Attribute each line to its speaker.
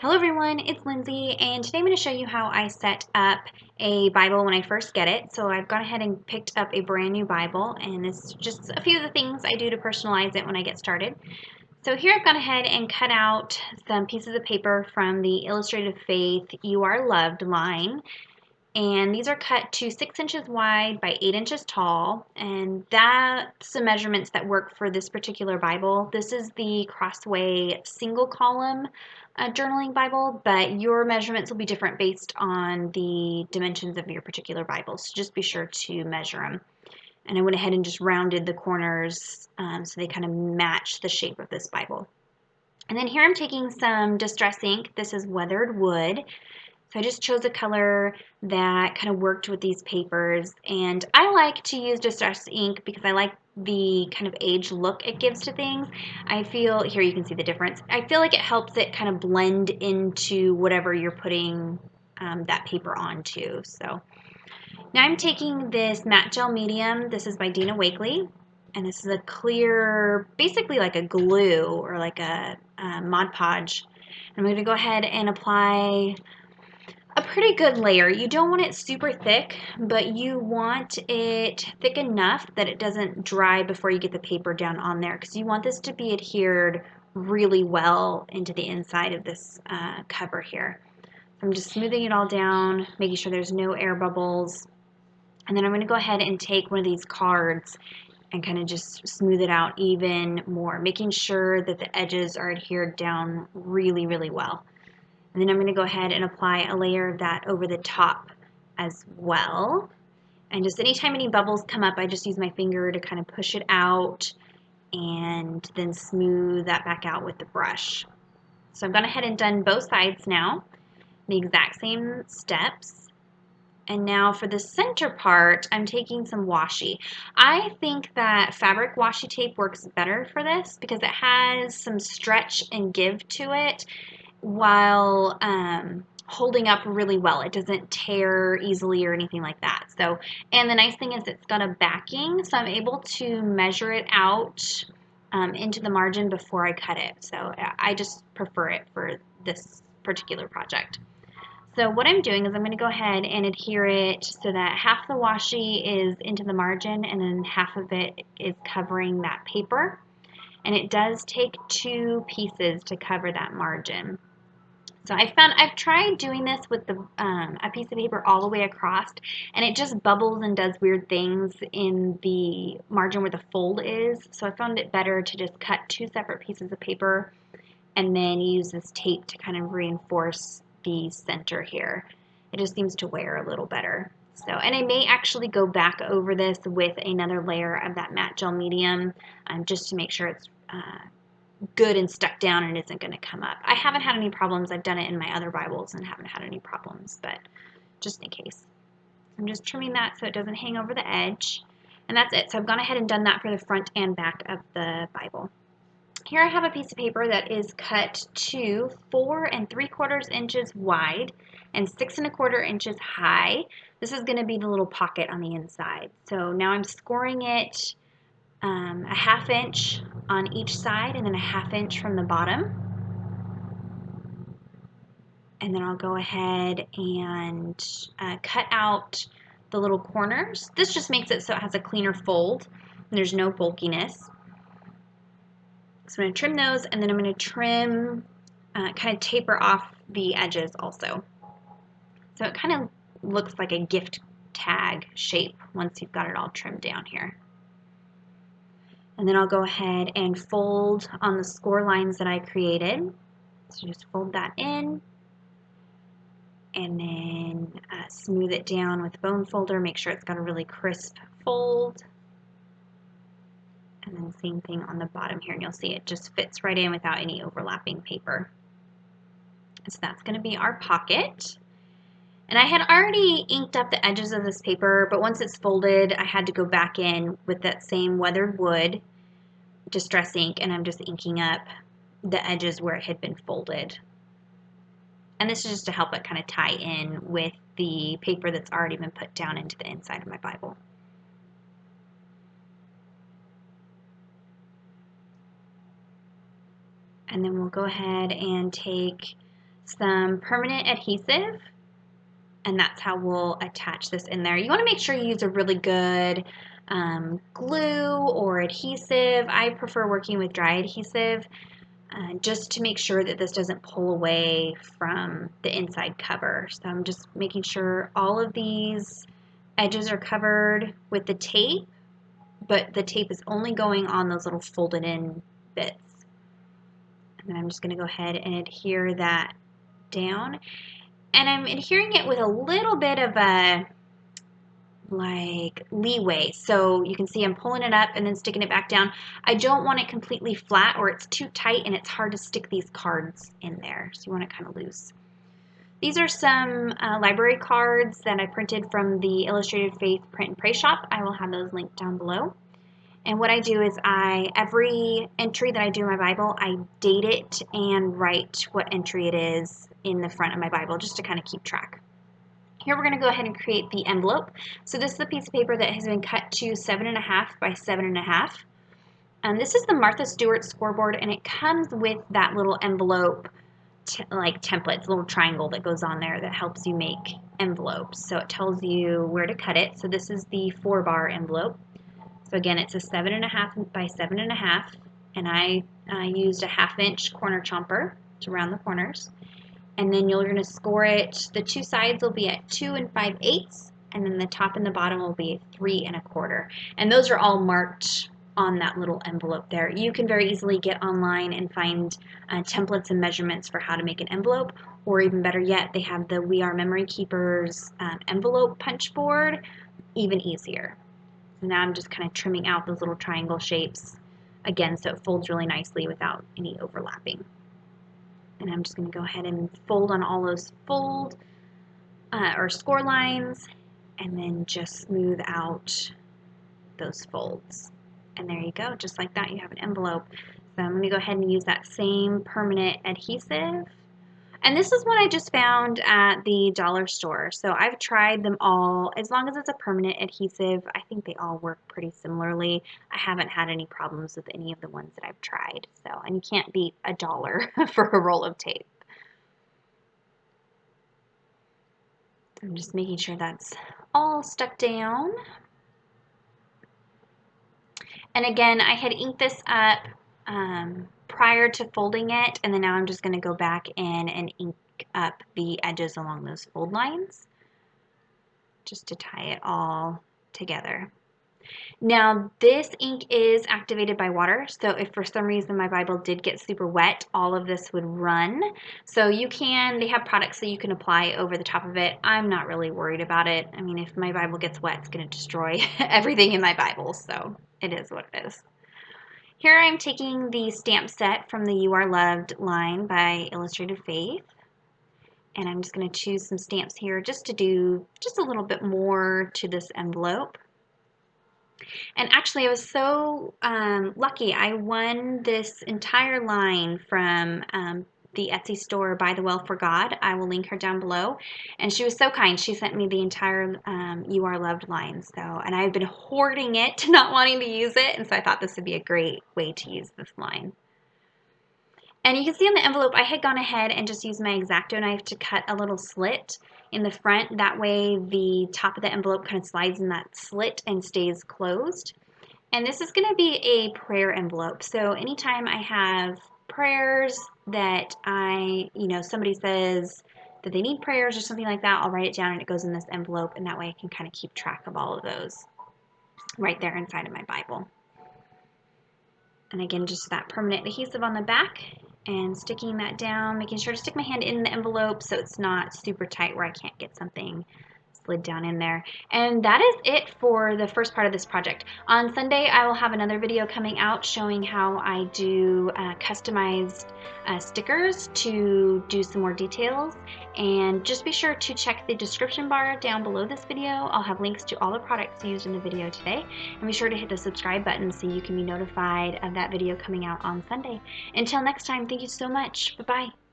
Speaker 1: Hello everyone, it's Lindsay, and today I'm going to show you how I set up a Bible when I first get it. So I've gone ahead and picked up a brand new Bible, and this is just a few of the things I do to personalize it when I get started. So here I've gone ahead and cut out some pieces of paper from the Illustrated Faith You Are Loved line. And these are cut to 6 inches wide by 8 inches tall, and that's the measurements that work for this particular Bible. This is the Crossway single column journaling Bible, but your measurements will be different based on the dimensions of your particular Bible, so just be sure to measure them. And I went ahead and just rounded the corners so they kind of match the shape of this Bible. And then here I'm taking some distress ink. This is weathered wood. So I just chose a color that kind of worked with these papers, and I like to use distress ink because I like the kind of age look it gives to things. I feel, here you can see the difference, I feel like it helps it kind of blend into whatever you're putting that paper onto. So now I'm taking this matte gel medium. This is by Dina Wakley, and this is a clear, basically like a glue or like a Mod Podge. I'm going to go ahead and apply a pretty good layer. You don't want it super thick, but you want it thick enough that it doesn't dry before you get the paper down on there, because you want this to be adhered really well into the inside of this cover here. So I'm just smoothing it all down, making sure there's no air bubbles, and then I'm going to go ahead and take one of these cards and kind of just smooth it out even more, making sure that the edges are adhered down really, really well. And then I'm going to go ahead and apply a layer of that over the top as well. And just anytime any bubbles come up, I just use my finger to kind of push it out and then smooth that back out with the brush. So I've gone ahead and done both sides now, the exact same steps. And now for the center part, I'm taking some washi. I think that fabric washi tape works better for this because it has some stretch and give to it, while holding up really well. It doesn't tear easily or anything like that. So, and the nice thing is it's got a backing, so I'm able to measure it out into the margin before I cut it. So I just prefer it for this particular project. So what I'm doing is I'm going to go ahead and adhere it so that half the washi is into the margin and then half of it is covering that paper. And it does take 2 pieces to cover that margin. So I've tried doing this with a piece of paper all the way across, and it just bubbles and does weird things in the margin where the fold is. So I found it better to just cut 2 separate pieces of paper and then use this tape to kind of reinforce the center here. It just seems to wear a little better. So, and I may actually go back over this with another layer of that matte gel medium just to make sure it's good and stuck down and isn't going to come up. I haven't had any problems. I've done it in my other Bibles and haven't had any problems, but just in case. I'm just trimming that so it doesn't hang over the edge. And that's it. So I've gone ahead and done that for the front and back of the Bible. Here I have a piece of paper that is cut to 4 3/4 inches wide and 6 1/4 inches high. This is going to be the little pocket on the inside. So now I'm scoring it a 1/2 inch on each side and then a 1/2 inch from the bottom. And then I'll go ahead and cut out the little corners. This just makes it so it has a cleaner fold and there's no bulkiness. So I'm going to trim those, and then I'm going to trim, kind of taper off the edges also. So it kind of looks like a gift tag shape once you've got it all trimmed down here. And then I'll go ahead and fold on the score lines that I created. So just fold that in and then smooth it down with the bone folder. Make sure it's got a really crisp fold. And then same thing on the bottom here, and you'll see it just fits right in without any overlapping paper. So that's going to be our pocket. And I had already inked up the edges of this paper, but once it's folded, I had to go back in with that same weathered wood distress ink, and I'm just inking up the edges where it had been folded. And this is just to help it kind of tie in with the paper that's already been put down into the inside of my Bible. And then we'll go ahead and take some permanent adhesive, and that's how we'll attach this in there. You want to make sure you use a really good glue or adhesive. I prefer working with dry adhesive just to make sure that this doesn't pull away from the inside cover. So I'm just making sure all of these edges are covered with the tape, but the tape is only going on those little folded in bits. And then I'm just going to go ahead and adhere that down. And I'm adhering it with a little bit of a leeway. So you can see I'm pulling it up and then sticking it back down. I don't want it completely flat or it's too tight and it's hard to stick these cards in there. So you want it kind of loose. These are some library cards that I printed from the Illustrated Faith Print and Pray shop. I will have those linked down below. And what I do is every entry that I do in my Bible, I date it and write what entry it is in the front of my Bible just to kind of keep track. Here we're going to go ahead and create the envelope. So this is a piece of paper that has been cut to 7.5 by 7.5. This is the Martha Stewart scoreboard, and it comes with that little envelope template, it's a little triangle that goes on there that helps you make envelopes. So it tells you where to cut it. So this is the 4-bar envelope. So again, it's a 7.5 by 7.5, and I used a 1/2-inch corner chomper to round the corners. And then you're going to score it. The two sides will be at 2 5/8, and then the top and the bottom will be 3 1/4. And those are all marked on that little envelope there. You can very easily get online and find templates and measurements for how to make an envelope, or even better yet, they have the We Are Memory Keepers envelope punch board, even easier. So now I'm just kind of trimming out those little triangle shapes again so it folds really nicely without any overlapping. And I'm just going to go ahead and fold on all those or score lines, and then just smooth out those folds. And there you go, just like that, you have an envelope. So I'm going to go ahead and use that same permanent adhesive. And this is what I just found at the dollar store. So I've tried them all. As long as it's a permanent adhesive, I think they all work pretty similarly. I haven't had any problems with any of the ones that I've tried. So, and you can't beat $1 for a roll of tape. I'm just making sure that's all stuck down. And again, I had inked this up prior to folding it, and then now I'm just going to go back in and ink up the edges along those fold lines just to tie it all together. Now this ink is activated by water, so if for some reason my Bible did get super wet, all of this would run. So they have products that you can apply over the top of it. I'm not really worried about it. I mean, if my Bible gets wet, it's going to destroy everything in my Bible, so it is what it is. Here I'm taking the stamp set from the You Are Loved line by Illustrated Faith, and I'm just going to choose some stamps here just to do just a little bit more to this envelope. And actually I was so lucky, I won this entire line from the Etsy store By the Well for God. I will link her down below. And she was so kind. She sent me the entire You Are Loved line. And I've been hoarding it, not wanting to use it. And so I thought this would be a great way to use this line. And you can see on the envelope, I had gone ahead and just used my X-Acto knife to cut a little slit in the front. That way the top of the envelope kind of slides in that slit and stays closed. And this is going to be a prayer envelope. So anytime I have prayers that somebody says that they need prayers or something like that, I'll write it down and it goes in this envelope, and that way I can kind of keep track of all of those right there inside of my Bible. And again, just that permanent adhesive on the back and sticking that down, making sure to stick my hand in the envelope so it's not super tight where I can't get something slid down in there. And that is it for the first part of this project. On Sunday, I will have another video coming out showing how I do customized stickers to do some more details. And just be sure to check the description bar down below this video. I'll have links to all the products used in the video today. And be sure to hit the subscribe button so you can be notified of that video coming out on Sunday. Until next time, thank you so much. Bye-bye.